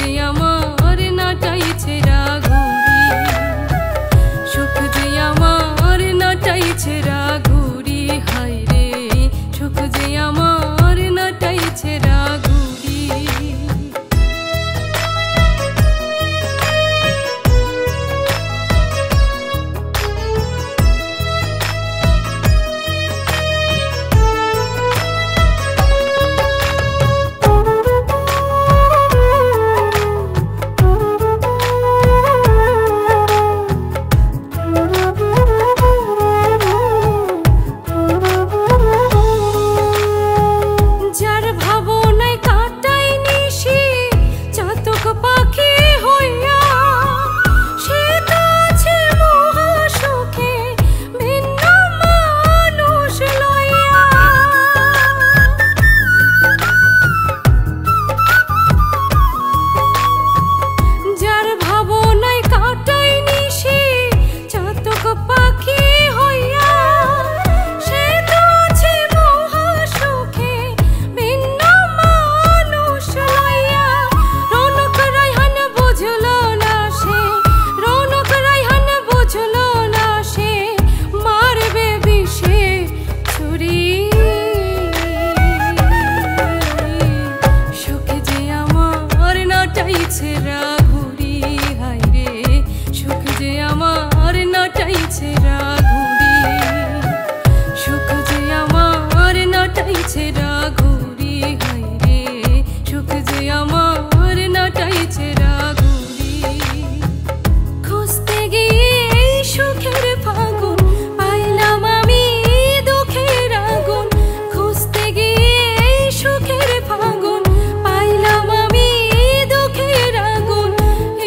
যে আমার নাটাইছে রাঘুরি, সুখ যে আমার নাটাইছে রাঘুরি, হায় রে সুখ যে আমার নাটাইছে রাঘুরি। রাঘুরি, হায় রে সুখ যে আমার নাটাইছে রাঘুরি, সুখ যে আমার নাটাইছে রাঘুরি, হায় রে সুখ যে আমার নাটাইছে রাঘুরি। খুঁজতে গিয়ে এই সুখের ফাগুন পাইলাম আমি দুঃখের আগুন, খুঁজতে গিয়ে এই সুখের ফাগুন পাইলাম আমি দুঃখের আগুন।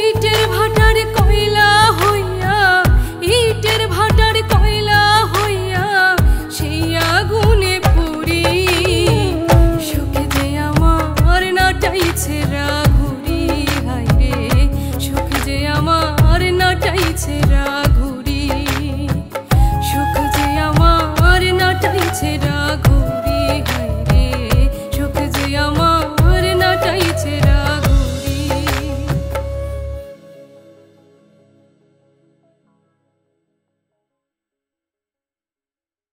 ইটের ভাটার কয়লা হইয়া, ইটের ভাটার কয়লা হইয়া সেই আগুনে পুরি, সুখ যে আমার নাটাইছে রাঘুরি, হায় রে সুখ যে আমার নাটাইছে রাঘুরি।